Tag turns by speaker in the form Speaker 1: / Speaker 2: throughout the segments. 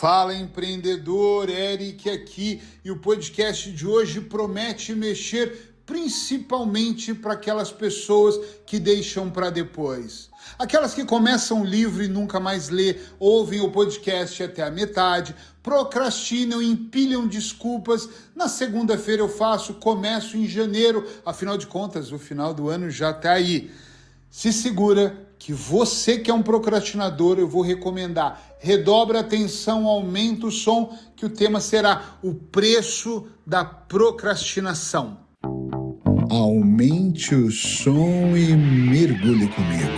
Speaker 1: Fala, empreendedor, Eric aqui, e o podcast de hoje promete mexer principalmente para aquelas pessoas que deixam para depois. Aquelas que começam o livro e nunca mais lê, ouvem o podcast até a metade, procrastinam, empilham desculpas. Na segunda-feira eu faço, começo em janeiro, afinal de contas, o final do ano já está aí. Se segura que você que é um procrastinador, eu vou recomendar. Redobra a atenção, aumenta o som, que o tema será o preço da procrastinação. Aumente o som e mergulhe comigo.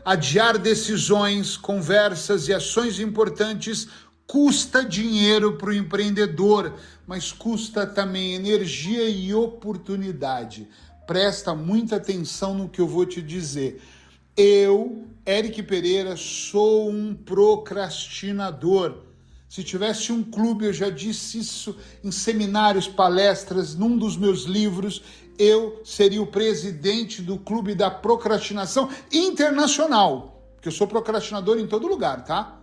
Speaker 1: Adiar decisões, conversas e ações importantes custa dinheiro para o empreendedor, mas custa também energia e oportunidade. Presta muita atenção no que eu vou te dizer. Eu, Eric Pereira, sou um procrastinador. Se tivesse um clube, eu já disse isso em seminários, palestras, num dos meus livros, eu seria o presidente do Clube da Procrastinação Internacional, porque eu sou procrastinador em todo lugar, tá?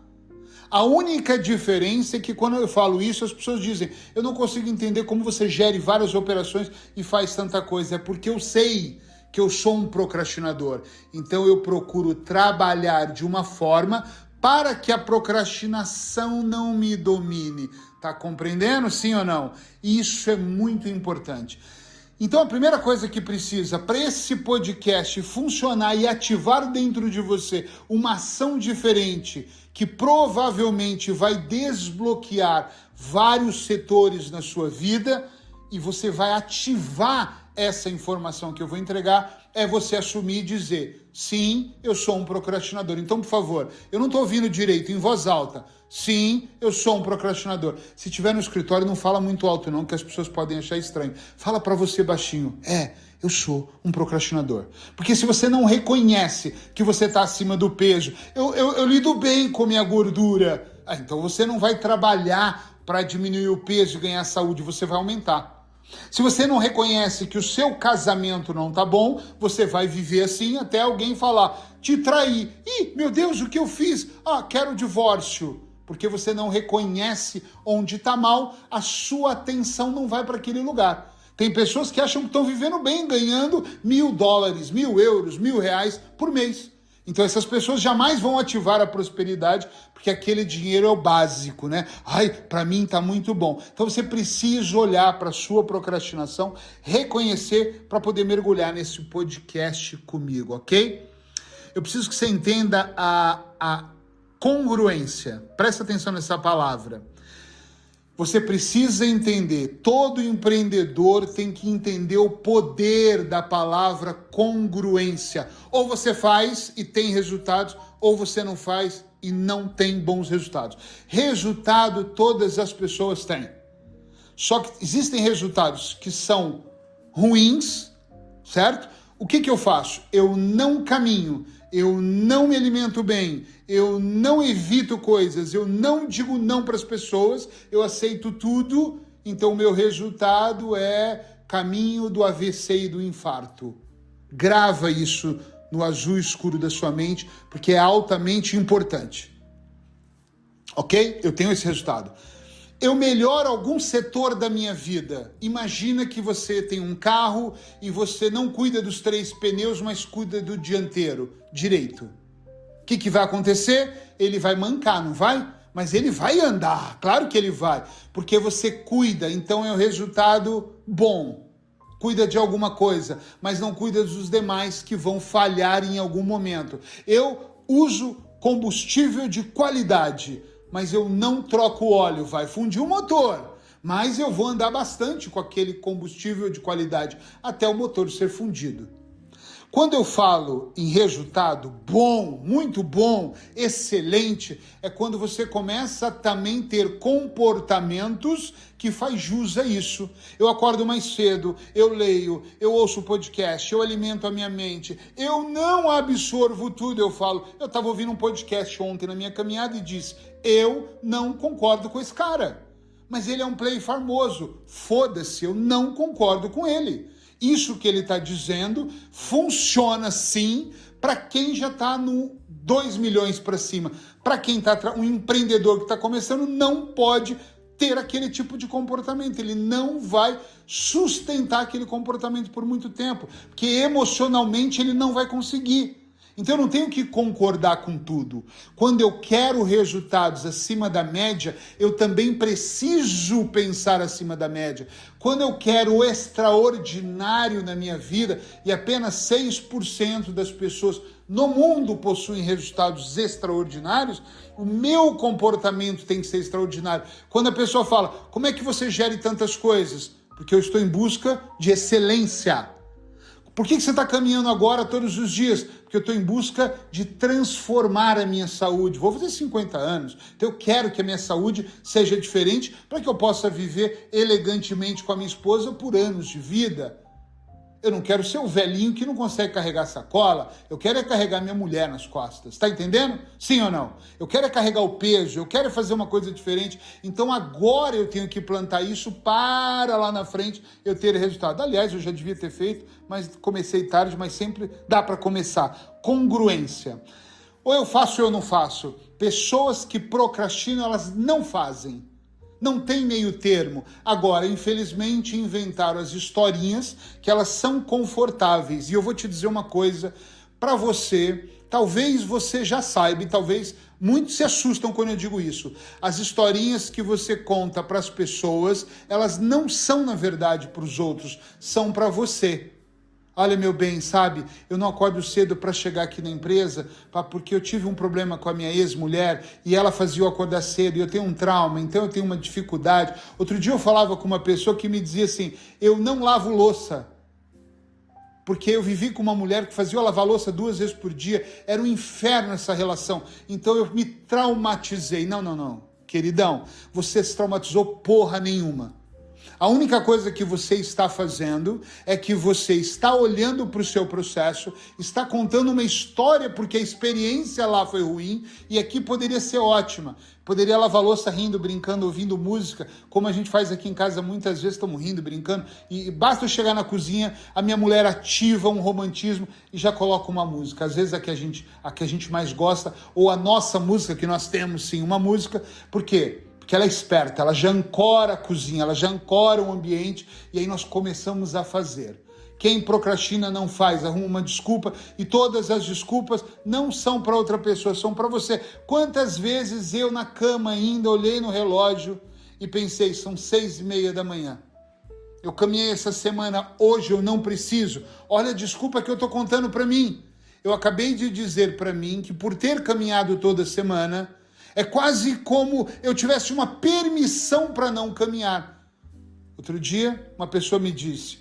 Speaker 1: A única diferença é que quando eu falo isso, as pessoas dizem, eu não consigo entender como você gere várias operações e faz tanta coisa. É porque eu sei que eu sou um procrastinador. Então eu procuro trabalhar de uma forma para que a procrastinação não me domine. Tá compreendendo, sim ou não? Isso é muito importante. Então a primeira coisa que precisa para esse podcast funcionar e ativar dentro de você uma ação diferente, que provavelmente vai desbloquear vários setores na sua vida e você vai ativar essa informação que eu vou entregar, é você assumir e dizer, sim, eu sou um procrastinador. Então, por favor, eu não estou ouvindo direito, em voz alta. Sim, eu sou um procrastinador. Se tiver no escritório, não fala muito alto não, que as pessoas podem achar estranho. Fala para você baixinho. Eu sou um procrastinador. Porque se você não reconhece que você está acima do peso, eu lido bem com minha gordura, então você não vai trabalhar para diminuir o peso e ganhar saúde, você vai aumentar. Se você não reconhece que o seu casamento não tá bom, você vai viver assim até alguém falar, te traí. Ih, meu Deus, o que eu fiz? Quero divórcio. Porque você não reconhece onde tá mal, a sua atenção não vai para aquele lugar. Tem pessoas que acham que estão vivendo bem, ganhando $1.000, €1.000, R$1.000 por mês. Então essas pessoas jamais vão ativar a prosperidade, porque aquele dinheiro é o básico, né? Para mim tá muito bom. Então você precisa olhar para a sua procrastinação, reconhecer para poder mergulhar nesse podcast comigo, ok? Eu preciso que você entenda a congruência. Presta atenção nessa palavra. Você precisa entender, todo empreendedor tem que entender o poder da palavra congruência. Ou você faz e tem resultados, ou você não faz e não tem bons resultados. Resultado todas as pessoas têm. Só que existem resultados que são ruins, certo? O que eu faço? Eu não caminho, eu não me alimento bem, eu não evito coisas, eu não digo não para as pessoas, eu aceito tudo, então o meu resultado é caminho do AVC e do infarto. Grava isso no azul escuro da sua mente, porque é altamente importante. Ok? Eu tenho esse resultado. Eu melhoro algum setor da minha vida. Imagina que você tem um carro e você não cuida dos 3 pneus, mas cuida do dianteiro direito. O que vai acontecer? Ele vai mancar, não vai? Mas ele vai andar, claro que ele vai, porque você cuida, então é um resultado bom. Cuida de alguma coisa, mas não cuida dos demais que vão falhar em algum momento. Eu uso combustível de qualidade, mas eu não troco o óleo, vai fundir o motor, mas eu vou andar bastante com aquele combustível de qualidade até o motor ser fundido. Quando eu falo em resultado bom, muito bom, excelente, é quando você começa a também ter comportamentos que faz jus a isso. Eu acordo mais cedo, eu leio, eu ouço podcast, eu alimento a minha mente, eu não absorvo tudo, eu falo. Eu estava ouvindo um podcast ontem na minha caminhada e disse, eu não concordo com esse cara, mas ele é um play famoso, foda-se, eu não concordo com ele. Isso que ele está dizendo funciona sim Para quem já está no 2 milhões para cima. Para quem está um empreendedor que está começando, não pode ter aquele tipo de comportamento. Ele não vai sustentar aquele comportamento por muito tempo, porque emocionalmente ele não vai conseguir. Então eu não tenho que concordar com tudo. Quando eu quero resultados acima da média, eu também preciso pensar acima da média. Quando eu quero o extraordinário na minha vida, e apenas 6% das pessoas no mundo possuem resultados extraordinários, o meu comportamento tem que ser extraordinário. Quando a pessoa fala, como é que você gere tantas coisas? Porque eu estou em busca de excelência. Por que você está caminhando agora todos os dias? Porque eu estou em busca de transformar a minha saúde. Vou fazer 50 anos, então eu quero que a minha saúde seja diferente para que eu possa viver elegantemente com a minha esposa por anos de vida. Eu não quero ser o velhinho que não consegue carregar sacola, eu quero é carregar minha mulher nas costas, tá entendendo? Sim ou não? Eu quero é carregar o peso, eu quero fazer uma coisa diferente, então agora eu tenho que plantar isso para lá na frente eu ter resultado. Aliás, eu já devia ter feito, mas comecei tarde, mas sempre dá para começar. Congruência. Ou eu faço ou eu não faço. Pessoas que procrastinam, elas não fazem. Não tem meio termo. Agora, infelizmente, inventaram as historinhas que elas são confortáveis. E eu vou te dizer uma coisa para você, talvez você já saiba, e talvez muitos se assustam quando eu digo isso. As historinhas que você conta para as pessoas, elas não são, na verdade, para os outros, são para você. Olha, meu bem, sabe, eu não acordo cedo para chegar aqui na empresa porque eu tive um problema com a minha ex-mulher e ela fazia eu acordar cedo e eu tenho um trauma, então eu tenho uma dificuldade. Outro dia eu falava com uma pessoa que me dizia assim, eu não lavo louça, porque eu vivi com uma mulher que fazia eu lavar louça 2 vezes por dia, era um inferno essa relação, então eu me traumatizei. Não, queridão, você se traumatizou porra nenhuma. A única coisa que você está fazendo é que você está olhando para o seu processo, está contando uma história porque a experiência lá foi ruim e aqui poderia ser ótima. Poderia lavar louça rindo, brincando, ouvindo música, como a gente faz aqui em casa muitas vezes, estamos rindo, brincando, e basta eu chegar na cozinha, a minha mulher ativa um romantismo e já coloca uma música. Às vezes a que a gente mais gosta, ou a nossa música, que nós temos sim uma música, por quê? Porque ela é esperta, ela já ancora a cozinha, ela já ancora o ambiente e aí nós começamos a fazer. Quem procrastina não faz, arruma uma desculpa e todas as desculpas não são para outra pessoa, são para você. Quantas vezes eu na cama ainda olhei no relógio e pensei, são 6:30 da manhã. Eu caminhei essa semana, hoje eu não preciso. Olha a desculpa que eu estou contando para mim. Eu acabei de dizer para mim que por ter caminhado toda semana, é quase como eu tivesse uma permissão para não caminhar. Outro dia, uma pessoa me disse,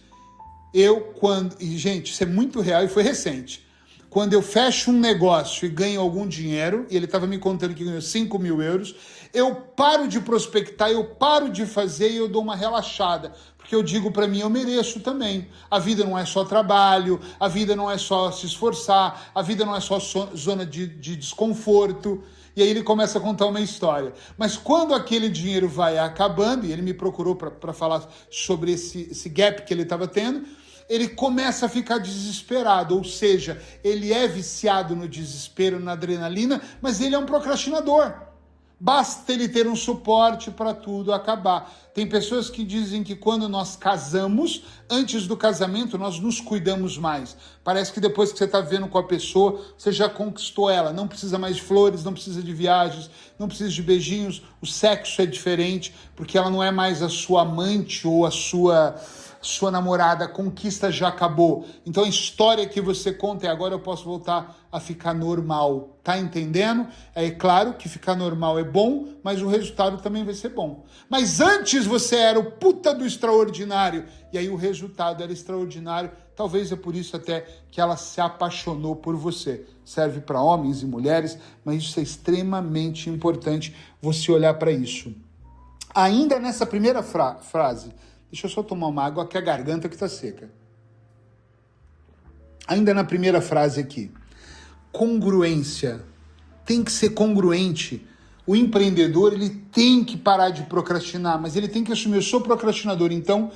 Speaker 1: e gente, isso é muito real e foi recente, quando eu fecho um negócio e ganho algum dinheiro, e ele estava me contando que ganhou 5 mil euros, eu paro de prospectar, eu paro de fazer e eu dou uma relaxada, porque eu digo para mim, eu mereço também. A vida não é só trabalho, a vida não é só se esforçar, a vida não é só zona de desconforto. E aí ele começa a contar uma história. Mas quando aquele dinheiro vai acabando, e ele me procurou para falar sobre esse gap que ele estava tendo, ele começa a ficar desesperado, ou seja, ele é viciado no desespero, na adrenalina, mas ele é um procrastinador. Basta ele ter um suporte para tudo acabar. Tem pessoas que dizem que quando nós casamos, antes do casamento, nós nos cuidamos mais. Parece que depois que você está vivendo com a pessoa, você já conquistou ela. Não precisa mais de flores, não precisa de viagens, não precisa de beijinhos. O sexo é diferente, porque ela não é mais a sua amante ou a sua namorada, a conquista já acabou. Então a história que você conta é agora eu posso voltar a ficar normal. Tá entendendo? É claro que ficar normal é bom, mas o resultado também vai ser bom. Mas antes você era o puta do extraordinário, e aí o resultado era extraordinário. Talvez é por isso até que ela se apaixonou por você. Serve para homens e mulheres, mas isso é extremamente importante você olhar para isso. Ainda nessa primeira frase, deixa eu só tomar uma água, que a garganta que está seca. Ainda na primeira frase aqui. Congruência. Tem que ser congruente. O empreendedor, ele tem que parar de procrastinar, mas ele tem que assumir, eu sou procrastinador, então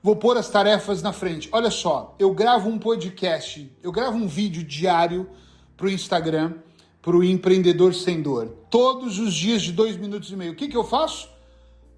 Speaker 1: Vou pôr as tarefas na frente. Olha só, eu gravo um podcast, eu gravo um vídeo diário para o Instagram, para o Empreendedor Sem Dor. Todos os dias de 2 minutos e meio. O que eu faço?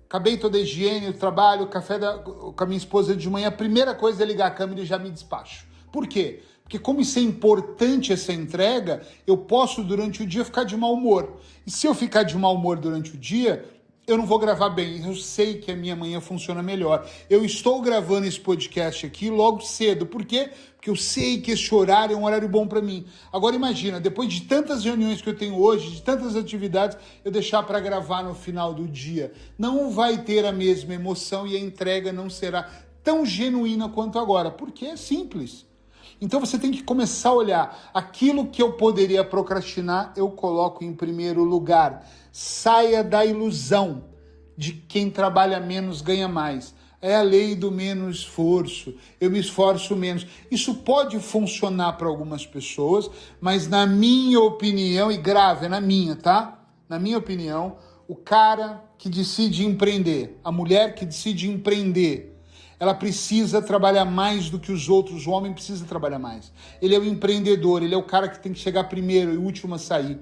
Speaker 1: Acabei toda a higiene, o trabalho, café com a minha esposa de manhã. A primeira coisa é ligar a câmera e já me despacho. Por quê? Porque como isso é importante, essa entrega, eu posso durante o dia ficar de mau humor. E se eu ficar de mau humor durante o dia, eu não vou gravar bem. Eu sei que a minha manhã funciona melhor. Eu estou gravando esse podcast aqui logo cedo. Por quê? Porque eu sei que esse horário é um horário bom para mim. Agora imagina, depois de tantas reuniões que eu tenho hoje, de tantas atividades, eu deixar para gravar no final do dia. Não vai ter a mesma emoção e a entrega não será tão genuína quanto agora. Porque é simples. Então você tem que começar a olhar. Aquilo que eu poderia procrastinar, eu coloco em primeiro lugar. Saia da ilusão de quem trabalha menos ganha mais. É a lei do menos esforço. Eu me esforço menos. Isso pode funcionar para algumas pessoas, mas na minha opinião, e grave, é na minha, tá? Na minha opinião, o cara que decide empreender, a mulher que decide empreender, ela precisa trabalhar mais do que os outros, o homem precisa trabalhar mais. Ele é o empreendedor, ele é o cara que tem que chegar primeiro e o último a sair.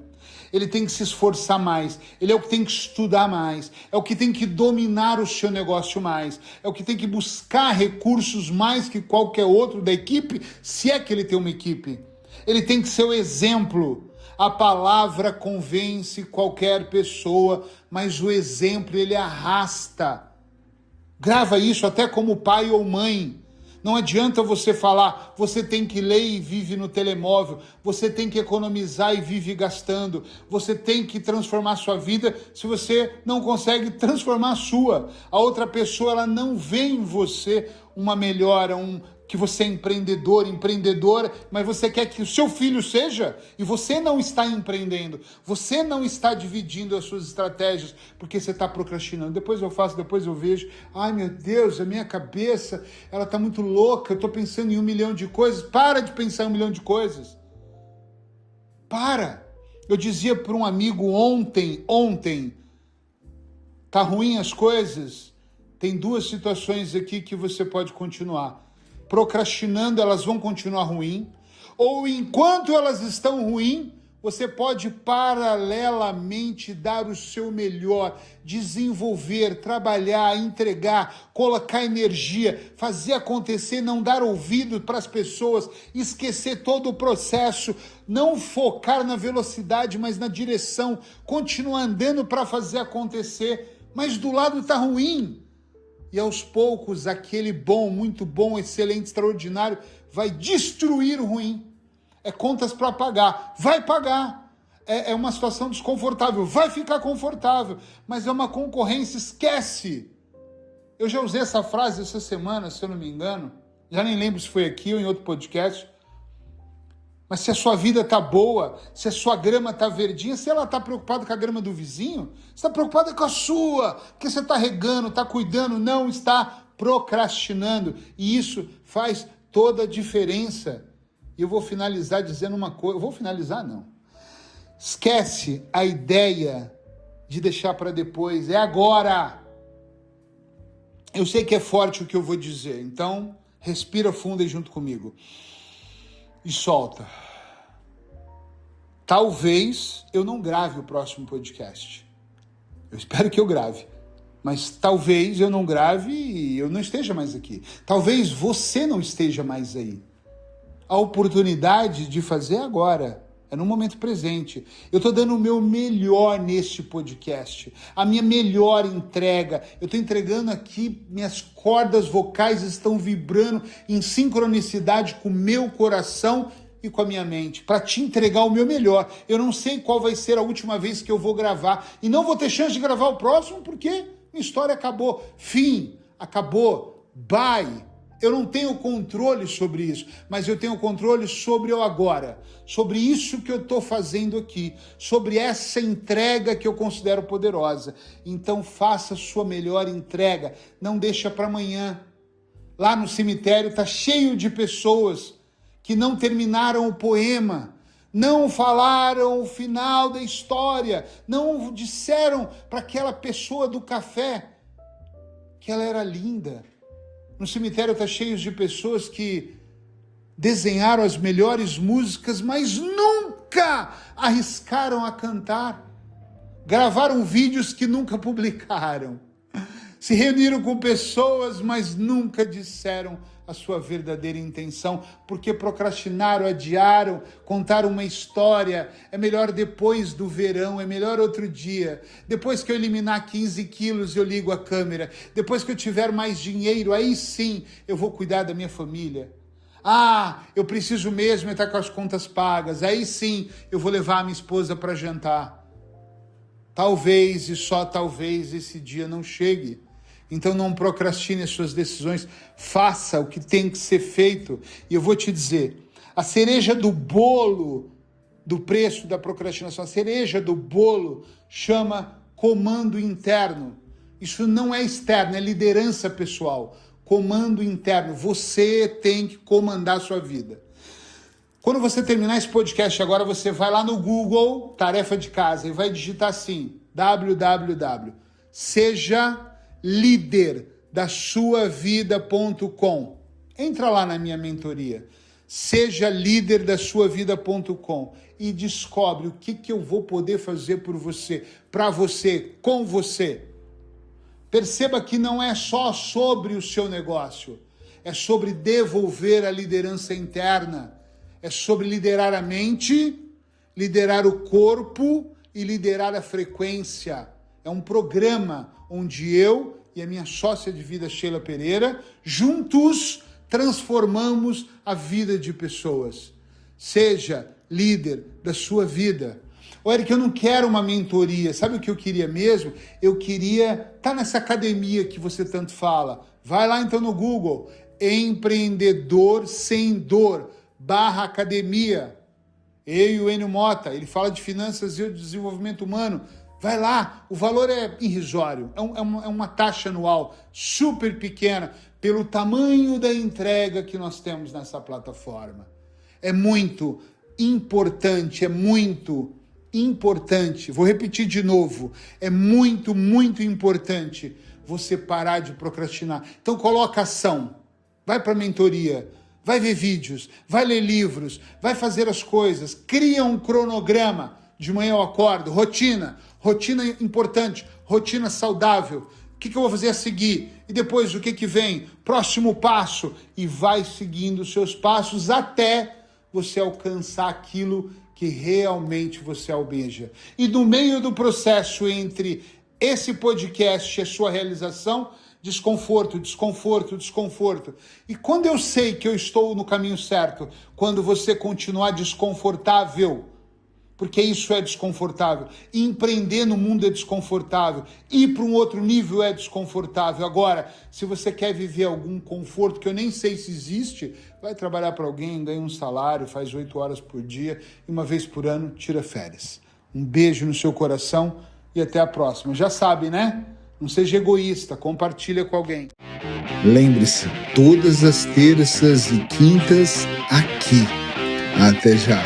Speaker 1: Ele tem que se esforçar mais, ele é o que tem que estudar mais, é o que tem que dominar o seu negócio mais, é o que tem que buscar recursos mais que qualquer outro da equipe, se é que ele tem uma equipe. Ele tem que ser o exemplo. A palavra convence qualquer pessoa, mas o exemplo ele arrasta. Grava isso até como pai ou mãe. Não adianta você falar, você tem que ler e vive no telemóvel, você tem que economizar e vive gastando, você tem que transformar a sua vida se você não consegue transformar a sua. A outra pessoa ela não vê em você uma melhora, que você é empreendedor, empreendedora, mas você quer que o seu filho seja, e você não está empreendendo, você não está dividindo as suas estratégias, porque você está procrastinando. Depois eu faço, depois eu vejo. Ai meu Deus, a minha cabeça, ela está muito louca, eu estou pensando em 1 milhão de coisas. Para de pensar em 1 milhão de coisas. Para. Eu dizia para um amigo ontem, tá ruim as coisas? Tem 2 situações aqui que você pode continuar. Procrastinando, elas vão continuar ruim, ou enquanto elas estão ruim, você pode paralelamente dar o seu melhor, desenvolver, trabalhar, entregar, colocar energia, fazer acontecer, não dar ouvido para as pessoas, esquecer todo o processo, não focar na velocidade, mas na direção, continuar andando para fazer acontecer, mas do lado está ruim. E aos poucos, aquele bom, muito bom, excelente, extraordinário, vai destruir o ruim. É contas para pagar. Vai pagar. É uma situação desconfortável. Vai ficar confortável. Mas é uma concorrência. Esquece. Eu já usei essa frase essa semana, se eu não me engano. Já nem lembro se foi aqui ou em outro podcast. Mas se a sua vida está boa, se a sua grama está verdinha, se ela está preocupada com a grama do vizinho, você está preocupada com a sua, porque você está regando, está cuidando, não está procrastinando. E isso faz toda a diferença. E eu vou finalizar dizendo uma coisa. Eu vou finalizar, não. Esquece a ideia de deixar para depois. É agora. Eu sei que é forte o que eu vou dizer, então respira fundo e junto comigo. E solta. Talvez eu não grave o próximo podcast. Eu espero que eu grave. Mas talvez eu não grave e eu não esteja mais aqui. Talvez você não esteja mais aí. A oportunidade de fazer agora. É no momento presente. Eu estou dando o meu melhor neste podcast. A minha melhor entrega. Eu estou entregando aqui, minhas cordas vocais estão vibrando em sincronicidade com o meu coração e com a minha mente, para te entregar o meu melhor. Eu não sei qual vai ser a última vez que eu vou gravar. E não vou ter chance de gravar o próximo, porque minha história acabou. Fim. Acabou. Bye. Eu não tenho controle sobre isso, mas eu tenho controle sobre o agora, sobre isso que eu estou fazendo aqui, sobre essa entrega que eu considero poderosa. Então faça a sua melhor entrega, não deixa para amanhã. Lá no cemitério está cheio de pessoas que não terminaram o poema, não falaram o final da história, não disseram para aquela pessoa do café que ela era linda, No cemitério está cheio de pessoas que desenharam as melhores músicas, mas nunca arriscaram a cantar. Gravaram vídeos que nunca publicaram. Se reuniram com pessoas, mas nunca disseram a sua verdadeira intenção, porque procrastinaram, adiaram, contaram uma história. É melhor depois do verão, é melhor outro dia. Depois que eu eliminar 15 quilos, eu ligo a câmera. Depois que eu tiver mais dinheiro, aí sim eu vou cuidar da minha família. Ah, eu preciso mesmo estar com as contas pagas. Aí sim eu vou levar a minha esposa para jantar. Talvez e só talvez esse dia não chegue. Então não procrastine as suas decisões, faça o que tem que ser feito. E eu vou te dizer, a cereja do bolo do preço da procrastinação, a cereja do bolo chama comando interno. Isso não é externo, é liderança pessoal. Comando interno, você tem que comandar a sua vida. Quando você terminar esse podcast agora, você vai lá no Google, tarefa de casa, e vai digitar assim, sejaliderdaSuaVida.com. Entra lá na minha mentoria, sejaliderdaSuaVida.com e descobre o que eu vou poder fazer por você, para você, com você. Perceba que não é só sobre o seu negócio, é sobre devolver a liderança interna, é sobre liderar a mente, liderar o corpo e liderar a frequência. É um programa onde eu e a minha sócia de vida, Sheila Pereira, juntos transformamos a vida de pessoas. Seja líder da sua vida. Ô, Eric, eu não quero uma mentoria. Sabe o que eu queria mesmo? Eu queria estar nessa academia que você tanto fala. Vai lá então no Google, Empreendedor Sem Dor, /academia. Eu e o Enio Mota, ele fala de finanças e desenvolvimento humano. Vai lá, o valor é irrisório, é uma taxa anual super pequena pelo tamanho da entrega que nós temos nessa plataforma. É muito importante, vou repetir de novo, é muito, muito importante você parar de procrastinar. Então coloca ação, vai para a mentoria, vai ver vídeos, vai ler livros, vai fazer as coisas, cria um cronograma. De manhã eu acordo, rotina importante, rotina saudável. O que eu vou fazer a seguir? E depois o que vem? Próximo passo. E vai seguindo os seus passos até você alcançar aquilo que realmente você almeja. E no meio do processo entre esse podcast e a sua realização, desconforto. E quando eu sei que eu estou no caminho certo, quando você continuar desconfortável, porque isso é desconfortável, empreender no mundo é desconfortável, ir para um outro nível é desconfortável. Agora, se você quer viver algum conforto, que eu nem sei se existe, vai trabalhar para alguém, ganha um salário, faz 8 horas por dia, e uma vez por ano, tira férias. Um beijo no seu coração e até a próxima. Já sabe, né? Não seja egoísta, compartilha com alguém.
Speaker 2: Lembre-se, todas as terças e quintas aqui. Até já.